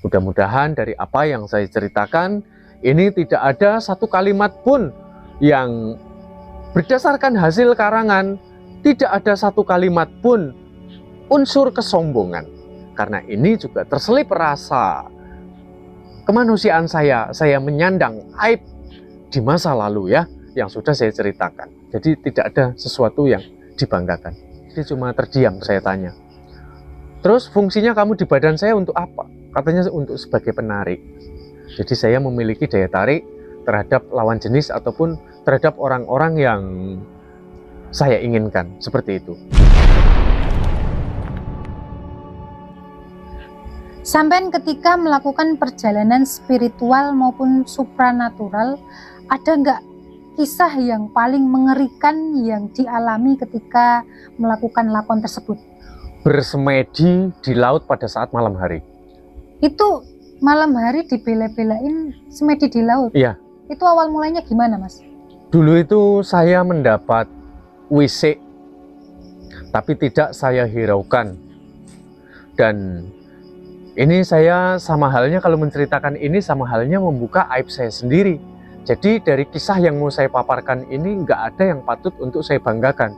Mudah-mudahan dari apa yang saya ceritakan, ini tidak ada satu kalimat pun yang berdasarkan hasil karangan, tidak ada satu kalimat pun unsur kesombongan. Karena ini juga terselip rasa kemanusiaan saya menyandang aib di masa lalu ya, yang sudah saya ceritakan. Jadi tidak ada sesuatu yang dibanggakan. Jadi cuma terdiam saya tanya. Terus fungsinya kamu di badan saya untuk apa? Katanya untuk sebagai penarik. Jadi saya memiliki daya tarik terhadap lawan jenis ataupun terhadap orang-orang yang saya inginkan, seperti itu. Sampai ketika melakukan perjalanan spiritual maupun supranatural, ada nggak kisah yang paling mengerikan yang dialami ketika melakukan lakon tersebut? Bersemedi di laut pada saat malam hari. Itu malam hari dibela-belain semedi di laut? Iya. Itu awal mulanya gimana, Mas? Dulu itu saya mendapat wisik, tapi tidak saya hiraukan. Dan ini saya sama halnya, kalau menceritakan ini sama halnya membuka aib saya sendiri. Jadi dari kisah yang mau saya paparkan ini nggak ada yang patut untuk saya banggakan.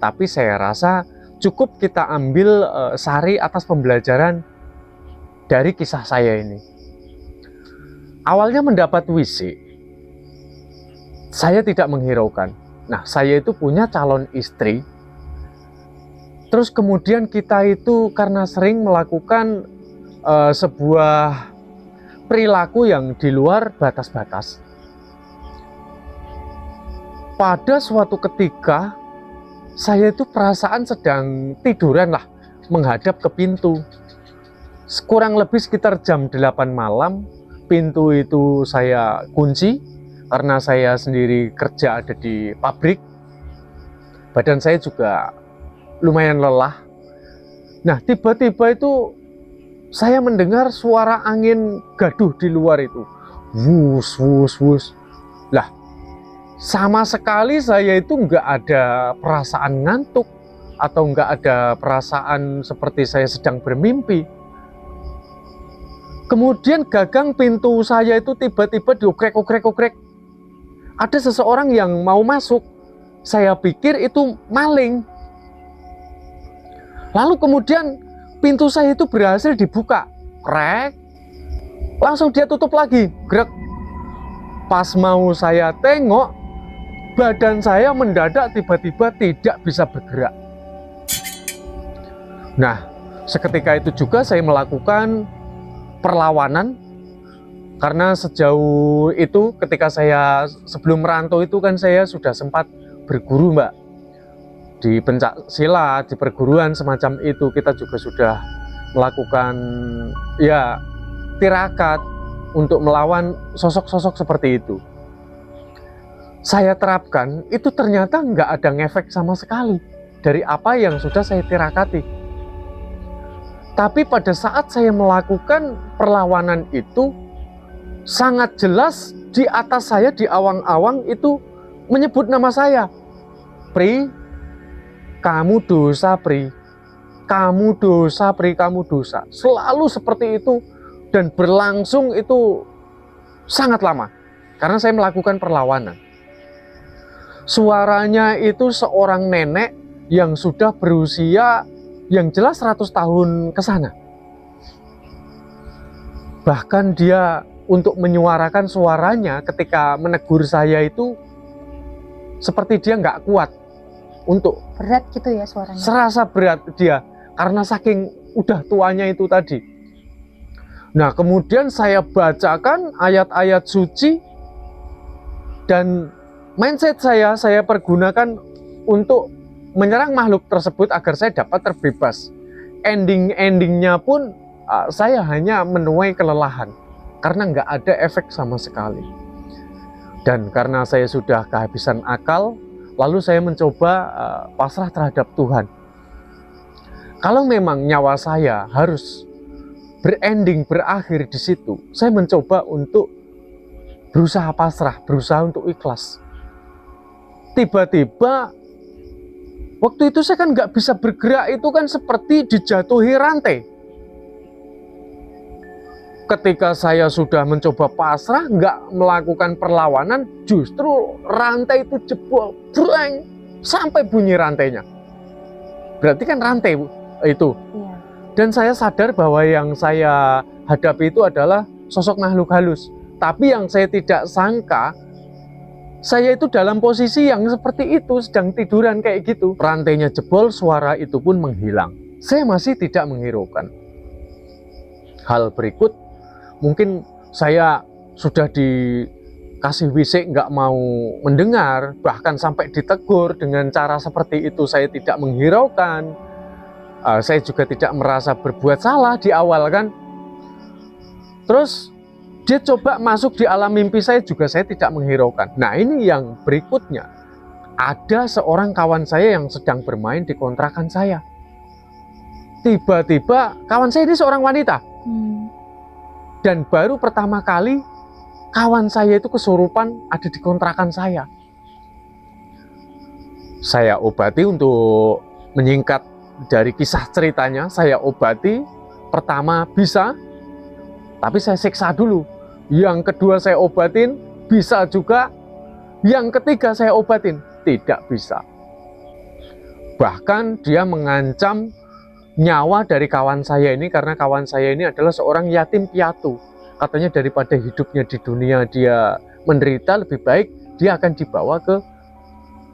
Tapi saya rasa cukup kita ambil sari atas pembelajaran dari kisah saya ini. Awalnya mendapat wisik, saya tidak menghiraukan. Nah, saya itu punya calon istri. Terus kemudian kita itu karena sering melakukan sebuah perilaku yang di luar batas-batas. Pada suatu ketika, saya itu perasaan sedang tiduran lah, menghadap ke pintu. Kurang lebih sekitar jam 8 malam, pintu itu saya kunci, karena saya sendiri kerja ada di pabrik. Badan saya juga lumayan lelah. Nah, tiba-tiba itu saya mendengar suara angin gaduh di luar itu. Wus, wus, wus. Lah, sama sekali saya itu nggak ada perasaan ngantuk atau nggak ada perasaan seperti saya sedang bermimpi. Kemudian gagang pintu saya itu tiba-tiba diokrek-okrek-okrek. Ada seseorang yang mau masuk. Saya pikir itu maling. Lalu kemudian pintu saya itu berhasil dibuka. Krek. Langsung dia tutup lagi. Grek. Pas mau saya tengok, badan saya mendadak tiba-tiba tidak bisa bergerak. Nah, seketika itu juga saya melakukan perlawanan, karena sejauh itu ketika saya sebelum merantau itu kan saya sudah sempat berguru, Mbak, di pencak silat, di perguruan semacam itu. Kita juga sudah melakukan ya tirakat untuk melawan sosok-sosok seperti itu. Saya terapkan, itu ternyata nggak ada ngefek sama sekali dari apa yang sudah saya tirakati. Tapi pada saat saya melakukan perlawanan itu, sangat jelas di atas saya, di awang-awang itu menyebut nama saya. Pri, kamu dosa, Pri. Kamu dosa, Pri, kamu dosa. Selalu seperti itu dan berlangsung itu sangat lama. Karena saya melakukan perlawanan. Suaranya itu seorang nenek yang sudah berusia yang jelas 100 tahun ke sana. Bahkan dia untuk menyuarakan suaranya ketika menegur saya itu seperti dia nggak kuat untuk. Berat gitu ya suaranya? Serasa berat dia karena saking udah tuanya itu tadi. Nah, kemudian saya bacakan ayat-ayat suci dan mindset saya pergunakan untuk menyerang makhluk tersebut agar saya dapat terbebas. Endingnya pun saya hanya menuai kelelahan karena nggak ada efek sama sekali. Dan karena saya sudah kehabisan akal, lalu saya mencoba pasrah terhadap Tuhan. Kalau memang nyawa saya harus berakhir di situ, saya mencoba untuk berusaha pasrah, berusaha untuk ikhlas. Tiba-tiba waktu itu saya kan nggak bisa bergerak, itu kan seperti dijatuhi rantai. ketika saya sudah mencoba pasrah, nggak melakukan perlawanan, justru rantai itu jebol, breng, sampai bunyi rantainya. Berarti kan rantai itu. Iya. Dan saya sadar bahwa yang saya hadapi itu adalah sosok makhluk halus. Tapi yang saya tidak sangka, saya itu dalam posisi yang seperti itu, sedang tiduran kayak gitu. Rantainya jebol, suara itu pun menghilang. Saya masih tidak menghiraukan. Hal berikut, mungkin saya sudah dikasih wisik nggak mau mendengar, bahkan sampai ditegur dengan cara seperti itu, saya tidak menghiraukan. Saya juga tidak merasa berbuat salah di awal kan. Terus dia coba masuk di alam mimpi saya juga, saya tidak menghiraukan. Nah ini yang berikutnya, ada seorang kawan saya yang sedang bermain di kontrakan saya. Tiba-tiba kawan saya ini seorang wanita. Dan baru pertama kali kawan saya itu kesurupan ada di kontrakan saya. Saya obati, untuk menyingkat dari kisah ceritanya, saya obati. Pertama bisa, tapi saya siksa dulu. Yang kedua saya obatin, bisa juga. Yang ketiga saya obatin, tidak bisa. Bahkan dia mengancam nyawa dari kawan saya ini, karena kawan saya ini adalah seorang yatim piatu. Katanya daripada hidupnya di dunia dia menderita, lebih baik dia akan dibawa ke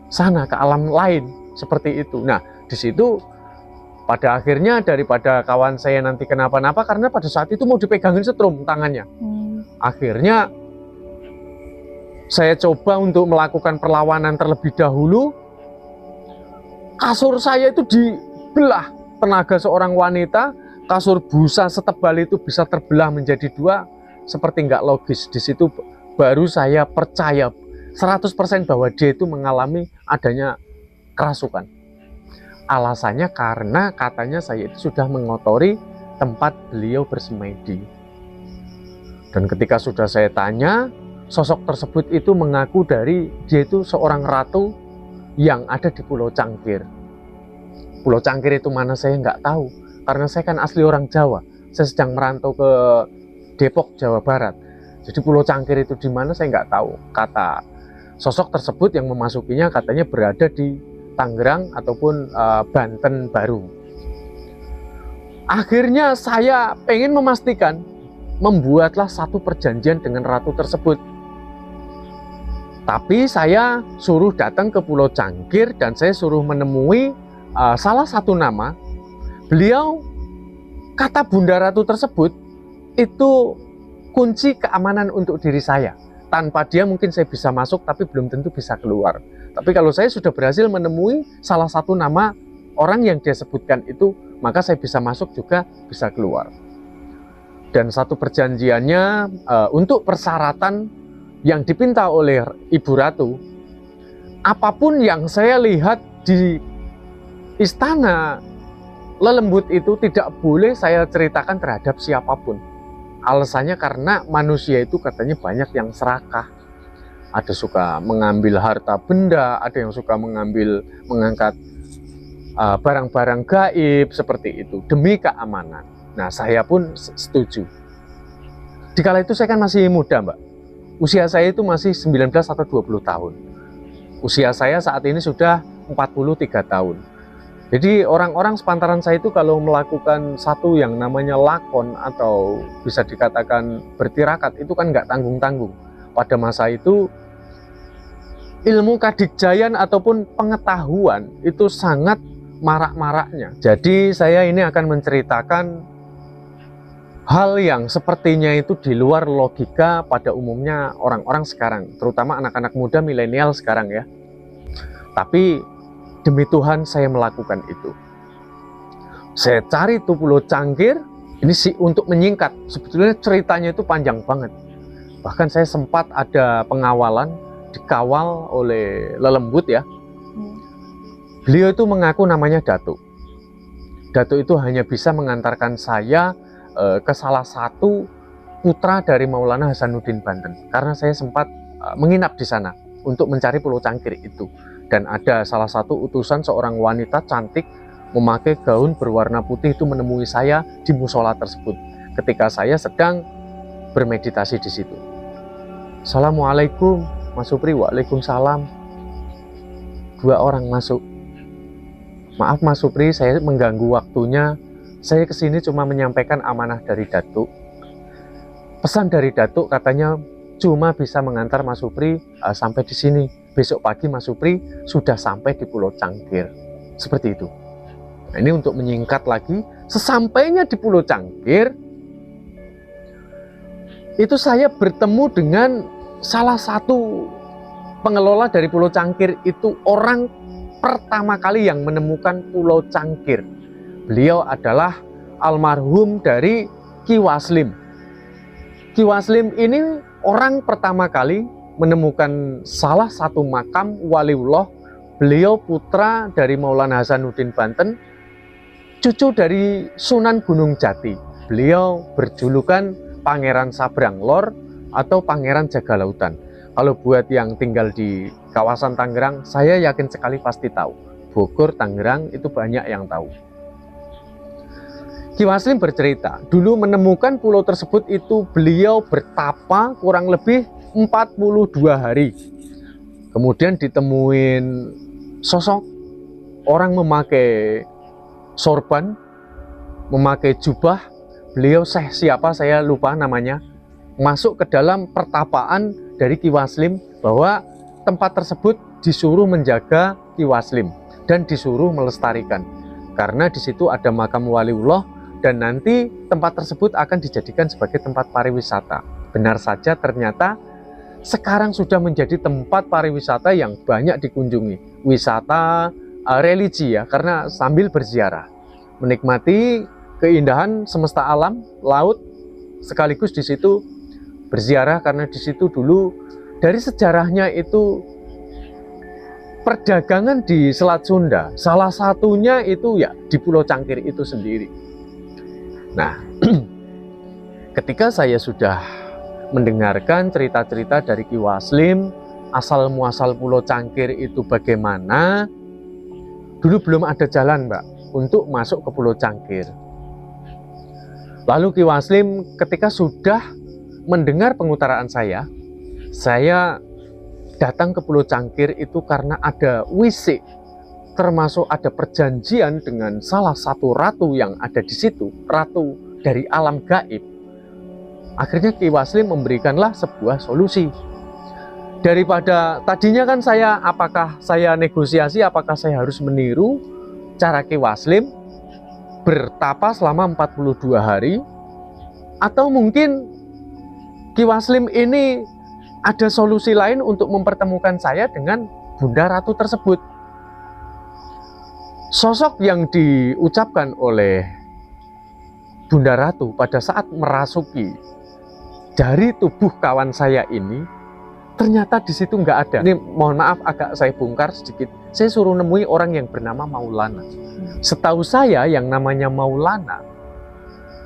sana, ke alam lain, seperti itu. Nah, di situ pada akhirnya daripada kawan saya nanti kenapa-napa, karena pada saat itu mau dipegangin setrum tangannya. Akhirnya saya coba untuk melakukan perlawanan terlebih dahulu. Kasur saya itu dibelah. Tenaga seorang wanita, kasur busa setebal itu bisa terbelah menjadi dua, seperti nggak logis. Di situ baru saya percaya 100% bahwa dia itu mengalami adanya kerasukan. Alasannya karena katanya saya itu sudah mengotori tempat beliau bersemedi. Dan ketika sudah saya tanya, sosok tersebut itu mengaku dia itu seorang ratu yang ada di Pulau Cangkir. Pulau Cangkir itu mana saya nggak tahu, karena saya kan asli orang Jawa. Saya sedang merantau ke Depok, Jawa Barat. Jadi Pulau Cangkir itu di mana saya nggak tahu. Kata sosok tersebut yang memasukinya katanya berada di Tangerang ataupun Banten Baru. Akhirnya saya pengen memastikan, membuatlah satu perjanjian dengan ratu tersebut. Tapi saya suruh datang ke Pulau Cangkir dan saya suruh menemui salah satu nama. Beliau, kata Bunda Ratu tersebut, itu kunci keamanan untuk diri saya. Tanpa dia mungkin saya bisa masuk, tapi belum tentu bisa keluar. Tapi kalau saya sudah berhasil menemui salah satu nama orang yang dia sebutkan itu, maka saya bisa masuk juga bisa keluar. Dan satu perjanjiannya, untuk persyaratan yang dipinta oleh Ibu Ratu, apapun yang saya lihat di istana Lelembut itu tidak boleh saya ceritakan terhadap siapapun. Alasannya karena manusia itu katanya banyak yang serakah. Ada suka mengambil harta benda, ada yang suka mengangkat barang-barang gaib seperti itu demi keamanan. Nah, saya pun setuju. Dikala itu saya kan masih muda, Mbak. Usia saya itu masih 19 atau 20 tahun. Usia saya saat ini sudah 43 tahun. Jadi orang-orang sepantaran saya itu kalau melakukan satu yang namanya lakon atau bisa dikatakan bertirakat, itu kan nggak tanggung-tanggung. Pada masa itu ilmu kadikjayan ataupun pengetahuan itu sangat marak-maraknya. Jadi saya ini akan menceritakan hal yang sepertinya itu di luar logika pada umumnya orang-orang sekarang, terutama anak-anak muda milenial sekarang ya. Tapi demi Tuhan saya melakukan itu. Saya cari tuh Pulau Cangkir. Ini sih untuk menyingkat, sebetulnya ceritanya itu panjang banget. Bahkan saya sempat ada pengawalan, dikawal oleh Lelembut ya. Beliau itu mengaku namanya Datuk. Datuk itu hanya bisa mengantarkan saya ke salah satu putra dari Maulana Hasanuddin Banten. Karena saya sempat menginap di sana untuk mencari Pulau Cangkir itu. Dan ada salah satu utusan seorang wanita cantik memakai gaun berwarna putih itu menemui saya di musola tersebut. Ketika saya sedang bermeditasi di situ. Assalamualaikum, Mas Supri. Waalaikumsalam. 2 orang masuk. Maaf Mas Supri, saya mengganggu waktunya. Saya kesini cuma menyampaikan amanah dari Datuk. Pesan dari Datuk katanya cuma bisa mengantar Mas Supri sampai di sini. Besok pagi Mas Supri sudah sampai di Pulau Cangkir. Seperti itu. Nah, ini untuk menyingkat lagi, sesampainya di Pulau Cangkir, itu saya bertemu dengan salah satu pengelola dari Pulau Cangkir. Itu orang pertama kali yang menemukan Pulau Cangkir. Beliau adalah almarhum dari Ki Waslim. Ki Waslim ini orang pertama kali menemukan salah satu makam waliullah. Beliau putra dari Maulana Hasanuddin Banten, cucu dari Sunan Gunung Jati. Beliau berjulukan Pangeran Sabrang Lor atau Pangeran Jaga Lautan. Kalau buat yang tinggal di kawasan Tangerang, saya yakin sekali pasti tahu. Bogor, Tangerang itu banyak yang tahu. Ki Waslim bercerita, dulu menemukan pulau tersebut itu beliau bertapa kurang lebih 42 hari. Kemudian ditemuin sosok orang memakai sorban, memakai jubah. Beliau siapa saya lupa namanya, masuk ke dalam pertapaan dari Ki Waslim, bahwa tempat tersebut disuruh menjaga Ki Waslim dan disuruh melestarikan karena di situ ada makam waliullah dan nanti tempat tersebut akan dijadikan sebagai tempat pariwisata. Benar saja ternyata sekarang sudah menjadi tempat pariwisata yang banyak dikunjungi, wisata religi ya, karena sambil berziarah menikmati keindahan semesta alam, laut, sekaligus di situ berziarah karena di situ dulu dari sejarahnya itu perdagangan di Selat Sunda. Salah satunya itu ya di Pulau Cangkir itu sendiri. Nah, ketika saya sudah mendengarkan cerita-cerita dari Ki Waslim, asal muasal Pulau Cangkir itu bagaimana, dulu belum ada jalan Mbak untuk masuk ke Pulau Cangkir. Lalu Ki Waslim ketika sudah mendengar pengutaraan saya datang ke Pulau Cangkir itu karena ada wisik, termasuk ada perjanjian dengan salah satu ratu yang ada di situ, ratu dari alam gaib. Akhirnya Ki Waslim memberikanlah sebuah solusi. Daripada tadinya kan apakah saya negosiasi, apakah saya harus meniru cara Ki Waslim bertapa selama 42 hari, atau mungkin Ki Waslim ini ada solusi lain untuk mempertemukan saya dengan Bunda Ratu tersebut. Sosok yang diucapkan oleh Bunda Ratu pada saat merasuki dari tubuh kawan saya ini, ternyata di situ nggak ada. Ini mohon maaf agak saya bongkar sedikit. Saya suruh nemui orang yang bernama Maulana. Setahu saya yang namanya Maulana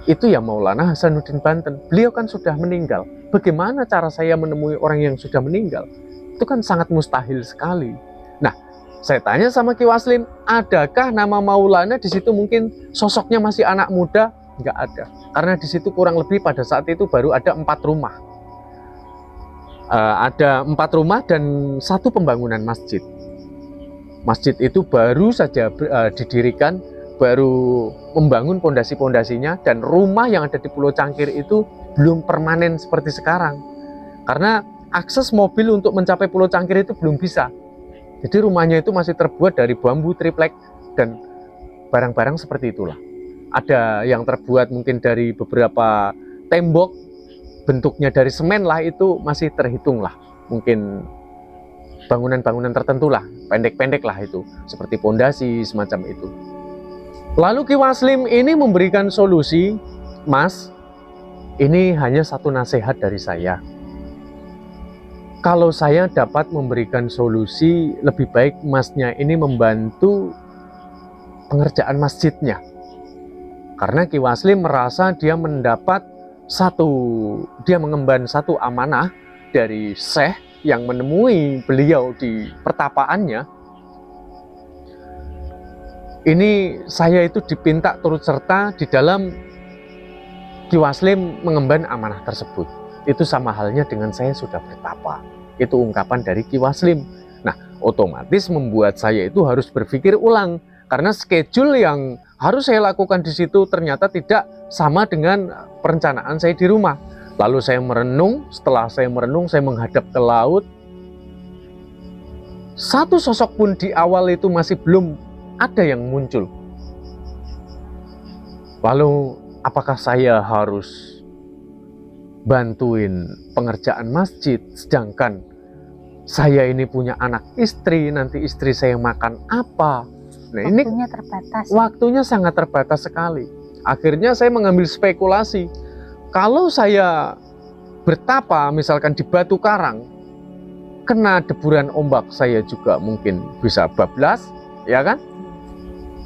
itu ya Maulana Hasanuddin Banten. Beliau kan sudah meninggal. Bagaimana cara saya menemui orang yang sudah meninggal? Itu kan sangat mustahil sekali. Nah, saya tanya sama Ki Waslim, adakah nama Maulana di situ? Mungkin sosoknya masih anak muda? Nggak ada. Karena di situ kurang lebih pada saat itu baru ada 4 rumah. Ada 4 rumah dan 1 pembangunan masjid. Masjid itu baru saja didirikan, baru membangun pondasi-pondasinya, dan rumah yang ada di Pulau Cangkir itu belum permanen seperti sekarang. Karena akses mobil untuk mencapai Pulau Cangkir itu belum bisa. Jadi rumahnya itu masih terbuat dari bambu triplek dan barang-barang seperti itulah. Ada yang terbuat mungkin dari beberapa tembok, bentuknya dari semen lah, itu masih terhitung lah. Mungkin bangunan-bangunan tertentu lah, pendek-pendek lah itu, seperti pondasi semacam itu. Lalu Ki Waslim ini memberikan solusi, Mas, ini hanya satu nasihat dari saya. Kalau saya dapat memberikan solusi, lebih baik Masnya ini membantu pengerjaan masjidnya. Karena Ki Waslim merasa dia mengemban satu amanah dari Syekh yang menemui beliau di pertapaannya. Ini saya itu dipinta turut serta di dalam Ki Waslim mengemban amanah tersebut. Itu sama halnya dengan saya sudah bertapa. Itu ungkapan dari Ki Waslim. Nah, otomatis membuat saya itu harus berpikir ulang, karena schedule yang harus saya lakukan di situ ternyata tidak sama dengan perencanaan saya di rumah. Lalu saya merenung, setelah saya merenung, saya menghadap ke laut. Satu sosok pun di awal itu masih belum ada yang muncul. Lalu apakah saya harus bantuin pengerjaan masjid, sedangkan saya ini punya anak istri, nanti istri saya makan apa? Nah, Waktunya terbatas. Waktunya sangat terbatas sekali. Akhirnya saya mengambil spekulasi. Kalau saya bertapa misalkan di Batu Karang, kena deburan ombak, saya juga mungkin bisa bablas, ya kan?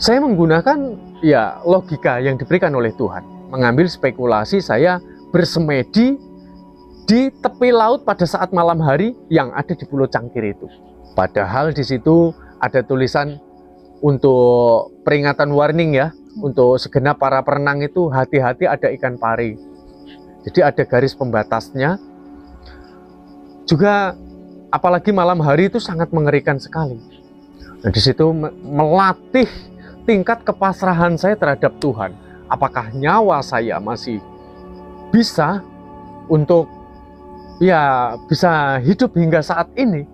Saya menggunakan ya logika yang diberikan oleh Tuhan. Mengambil spekulasi, saya bersemedi di tepi laut pada saat malam hari yang ada di Pulau Cangkir itu. Padahal di situ ada tulisan untuk peringatan warning ya, untuk segenap para perenang itu hati-hati ada ikan pari. Jadi ada garis pembatasnya. Juga apalagi malam hari itu sangat mengerikan sekali. Nah, di situ melatih tingkat kepasrahan saya terhadap Tuhan. Apakah nyawa saya masih bisa untuk ya bisa hidup hingga saat ini?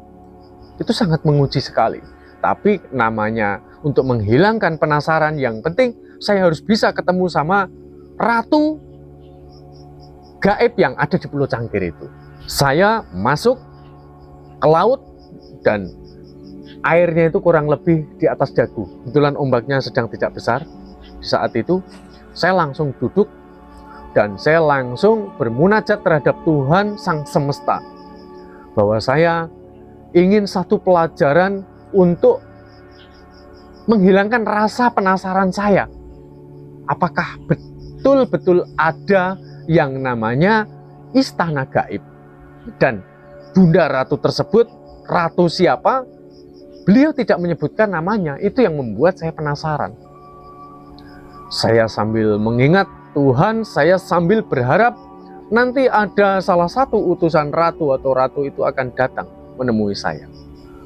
Itu sangat menguji sekali. Tapi namanya untuk menghilangkan penasaran, yang penting saya harus bisa ketemu sama ratu gaib yang ada di Pulau Cangkir itu. Saya masuk ke laut dan airnya itu kurang lebih di atas dagu. Kebetulan ombaknya sedang tidak besar. Di saat itu saya langsung duduk dan saya langsung bermunajat terhadap Tuhan Sang Semesta, bahwa saya ingin satu pelajaran untuk menghilangkan rasa penasaran saya. Apakah betul-betul ada yang namanya istana gaib? Dan Bunda Ratu tersebut, ratu siapa? Beliau tidak menyebutkan namanya. Itu yang membuat saya penasaran. Saya sambil mengingat Tuhan, saya sambil berharap nanti ada salah satu utusan ratu atau ratu itu akan datang menemui saya.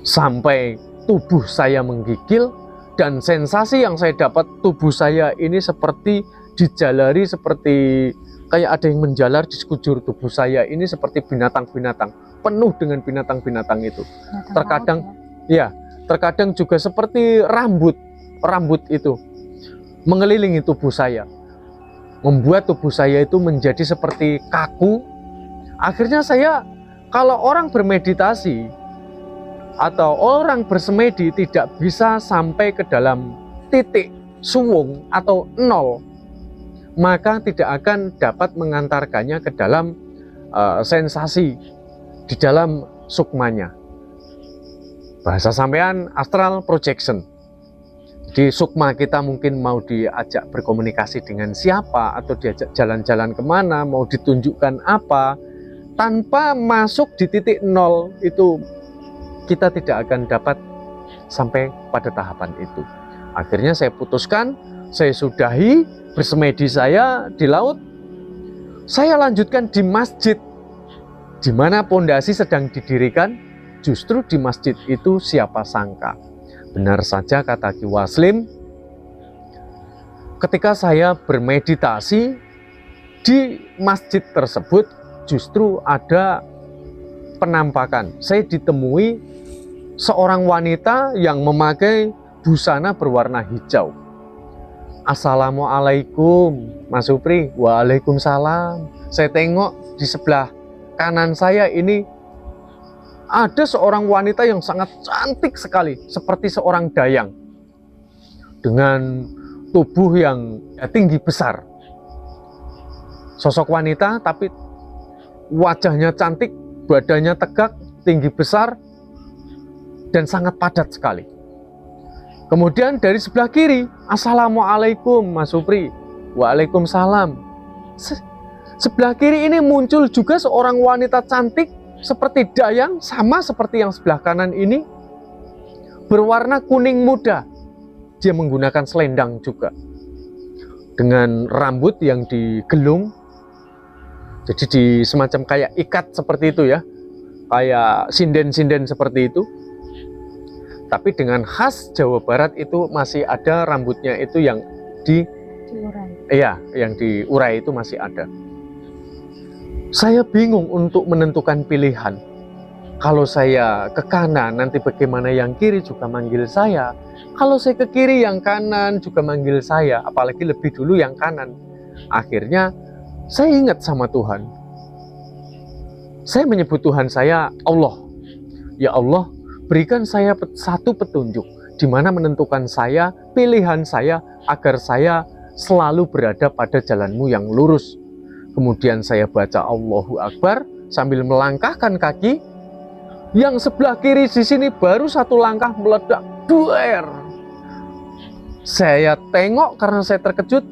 Sampai tubuh saya menggigil dan sensasi yang saya dapat, tubuh saya ini seperti dijalari, seperti kayak ada yang menjalar di sekujur tubuh saya ini, seperti binatang-binatang, penuh dengan binatang-binatang itu. Terkadang ya, terkadang juga seperti rambut itu mengelilingi tubuh saya, membuat tubuh saya itu menjadi seperti kaku. Akhirnya saya, kalau orang bermeditasi atau orang bersemedi tidak bisa sampai ke dalam titik suwung atau nol, maka tidak akan dapat mengantarkannya ke dalam sensasi di dalam sukmanya. Bahasa sampean astral projection. Di sukma kita mungkin mau diajak berkomunikasi dengan siapa, atau diajak jalan-jalan kemana, mau ditunjukkan apa, tanpa masuk di titik nol itu kita tidak akan dapat sampai pada tahapan itu. Akhirnya saya putuskan, saya sudahi bersemedi saya di laut. Saya lanjutkan di masjid, di mana pondasi sedang didirikan. Justru di masjid itu siapa sangka, benar saja kata Ki Waslim, ketika saya bermeditasi di masjid tersebut justru ada penampakan. Saya ditemui seorang wanita yang memakai busana berwarna hijau. Assalamualaikum Mas Supri. Waalaikumsalam. Saya tengok di sebelah kanan saya ini ada seorang wanita yang sangat cantik sekali, seperti seorang dayang, dengan tubuh yang tinggi besar. Sosok wanita tapi wajahnya cantik, badannya tegak, tinggi besar, dan sangat padat sekali. Kemudian dari sebelah kiri, Assalamualaikum Mas Supri. Waalaikumsalam. Sebelah kiri ini muncul juga seorang wanita cantik seperti dayang, sama seperti yang sebelah kanan ini, berwarna kuning muda. Dia menggunakan selendang juga, dengan rambut yang digelung, Jadi di semacam kayak ikat seperti itu ya, kayak sinden-sinden seperti itu. Tapi dengan khas Jawa Barat itu masih ada rambutnya itu yang diurai. Iya, yang diurai itu masih ada. Saya bingung untuk menentukan pilihan. Kalau saya ke kanan, nanti bagaimana yang kiri juga manggil saya. Kalau saya ke kiri, yang kanan juga manggil saya. Apalagi lebih dulu yang kanan. Akhirnya saya ingat sama Tuhan. Saya menyebut Tuhan saya Allah. Ya Allah, berikan saya satu petunjuk di mana menentukan saya, pilihan saya, agar saya selalu berada pada jalanmu yang lurus. Kemudian saya baca Allahu Akbar sambil melangkahkan kaki. Yang sebelah kiri di sini baru satu langkah meledak, duer. Saya tengok karena saya terkejut.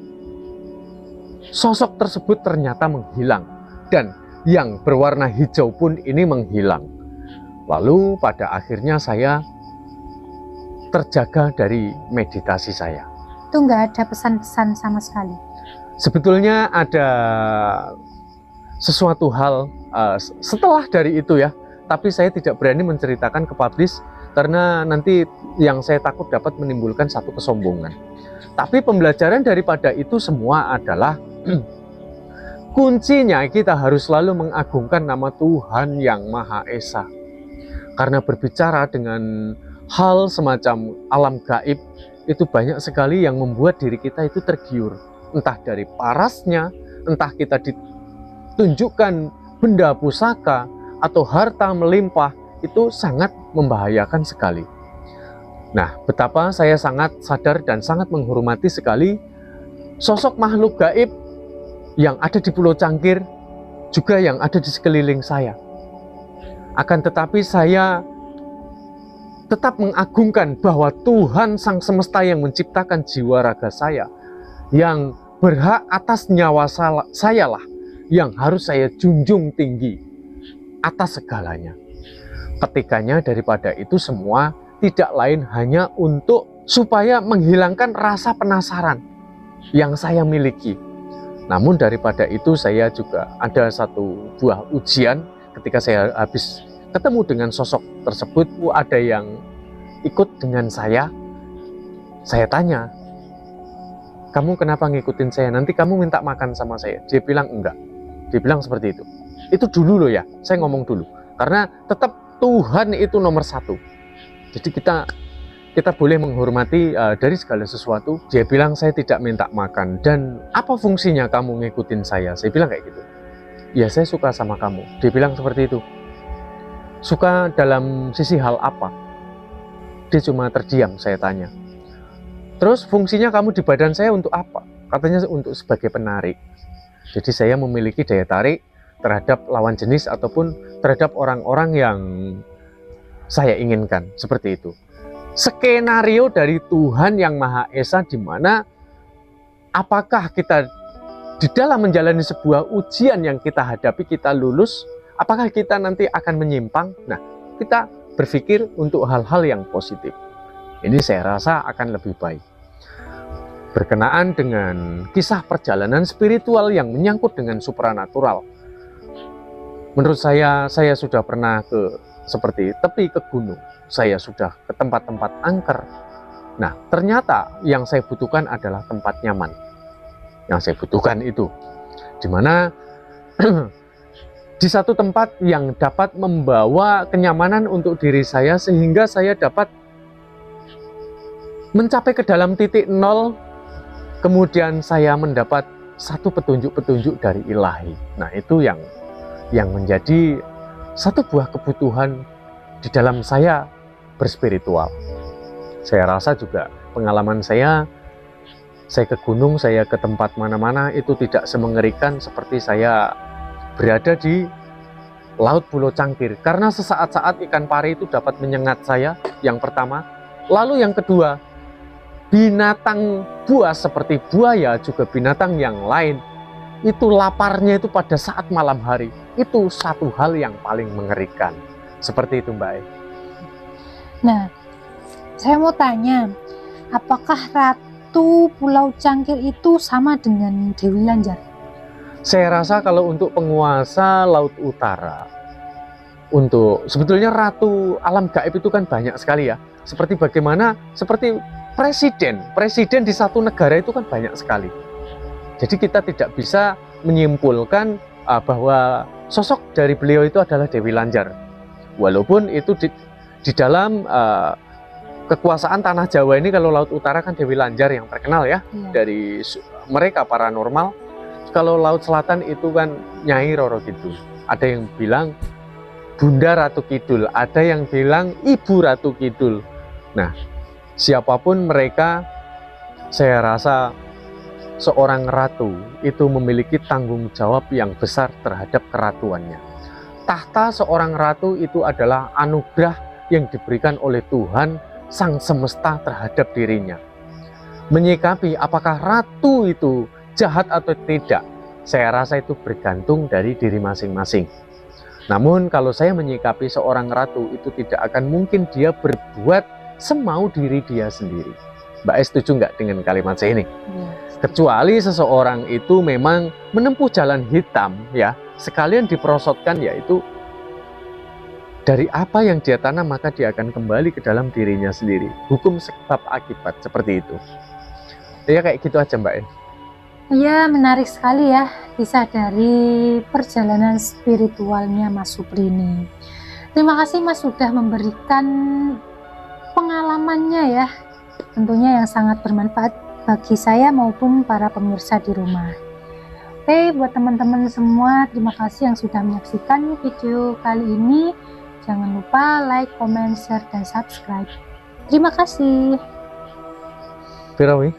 Sosok tersebut ternyata menghilang. Dan yang berwarna hijau pun ini menghilang. Lalu pada akhirnya saya terjaga dari meditasi saya. Itu nggak ada pesan-pesan sama sekali? Sebetulnya ada sesuatu hal setelah dari itu ya, tapi saya tidak berani menceritakan ke publis karena nanti yang saya takut dapat menimbulkan satu kesombongan. Tapi pembelajaran daripada itu semua adalah kuncinya kita harus selalu mengagungkan nama Tuhan yang Maha Esa. Karena berbicara dengan hal semacam alam gaib, itu banyak sekali yang membuat diri kita itu tergiur. Entah dari parasnya, entah kita ditunjukkan benda pusaka, atau harta melimpah, itu sangat membahayakan sekali. Nah, betapa saya sangat sadar dan sangat menghormati sekali sosok makhluk gaib yang ada di Pulau Cangkir, juga yang ada di sekeliling saya. Akan tetapi saya tetap mengagungkan bahwa Tuhan Sang Semesta yang menciptakan jiwa raga saya, yang berhak atas nyawa saya lah, yang harus saya junjung tinggi atas segalanya. Ketikanya daripada itu semua tidak lain hanya untuk supaya menghilangkan rasa penasaran yang saya miliki. Namun daripada itu saya juga ada satu buah ujian. Ketika saya habis ketemu dengan sosok tersebut, ada yang ikut dengan saya tanya, kamu kenapa ngikutin saya? Nanti kamu minta makan sama saya. Dia bilang enggak. Dia bilang seperti itu. Itu dulu loh ya, saya ngomong dulu. Karena tetap Tuhan itu nomor satu. Jadi kita boleh menghormati dari segala sesuatu. Dia bilang saya tidak minta makan. Dan apa fungsinya kamu ngikutin saya? Saya bilang kayak gitu. Ya saya suka sama kamu. Dia bilang seperti itu. Suka dalam sisi hal apa? Dia cuma terdiam, saya tanya. Terus fungsinya kamu di badan saya untuk apa? Katanya untuk sebagai penarik. Jadi saya memiliki daya tarik terhadap lawan jenis ataupun terhadap orang-orang yang saya inginkan. Seperti itu. Skenario dari Tuhan yang Maha Esa, di mana apakah kita di dalam menjalani sebuah ujian yang kita hadapi, kita lulus, apakah kita nanti akan menyimpang? Nah, kita berpikir untuk hal-hal yang positif. Ini saya rasa akan lebih baik. Berkenaan dengan kisah perjalanan spiritual yang menyangkut dengan supranatural. Menurut saya sudah pernah ke seperti tepi ke gunung. Saya sudah ke tempat-tempat angker. Nah, ternyata yang saya butuhkan adalah tempat nyaman. Yang saya butuhkan itu, di mana di satu tempat yang dapat membawa kenyamanan untuk diri saya, sehingga saya dapat mencapai ke dalam titik nol. Kemudian saya mendapat satu petunjuk-petunjuk dari ilahi. Nah, itu yang menjadi satu buah kebutuhan di dalam saya berspiritual. Saya rasa juga pengalaman saya ke gunung, saya ke tempat mana-mana itu tidak semengerikan seperti saya berada di Laut Pulau Cangkir. Karena sesaat-saat ikan pari itu dapat menyengat saya, yang pertama. Lalu yang kedua, binatang buas seperti buaya, juga binatang yang lain, itu laparnya itu pada saat malam hari. Itu satu hal yang paling mengerikan. Seperti itu, Mbak E. Nah, saya mau tanya, apakah Ratu Pulau Cangkir itu sama dengan Dewi Lanjar? Saya rasa kalau untuk penguasa Laut Utara, untuk sebetulnya ratu alam gaib itu kan banyak sekali ya. Seperti presiden di satu negara itu kan banyak sekali. Jadi kita tidak bisa menyimpulkan bahwa sosok dari beliau itu adalah Dewi Lanjar. Walaupun itu di dalam kekuasaan tanah Jawa ini, kalau Laut Utara kan Dewi Lanjar yang terkenal ya, dari mereka paranormal. Kalau Laut Selatan itu kan Nyai Roro Kidul. Ada yang bilang Bunda Ratu Kidul, ada yang bilang Ibu Ratu Kidul. Nah, siapapun mereka, saya rasa seorang ratu itu memiliki tanggung jawab yang besar terhadap keratuannya. Tahta seorang ratu itu adalah anugerah yang diberikan oleh Tuhan Sang Semesta terhadap dirinya. Menyikapi apakah ratu itu jahat atau tidak, saya rasa itu bergantung dari diri masing-masing. Namun kalau saya menyikapi seorang ratu, itu tidak akan mungkin dia berbuat semau diri dia sendiri. Mbak Es setuju nggak dengan kalimat saya ini? Kecuali seseorang itu memang menempuh jalan hitam ya, sekalian diperosotkan, yaitu dari apa yang dia tanam maka dia akan kembali ke dalam dirinya sendiri. Hukum sebab akibat seperti itu. Ya kayak gitu aja Mbak Es. Ya, menarik sekali ya kisah dari perjalanan spiritualnya Mas Supri ini. Terima kasih Mas sudah memberikan pengalamannya ya, tentunya yang sangat bermanfaat bagi saya maupun para pemirsa di rumah. Oke, buat teman-teman semua, terima kasih yang sudah menyaksikan video kali ini. Jangan lupa like, comment, share, dan subscribe. Terima kasih. Firawi.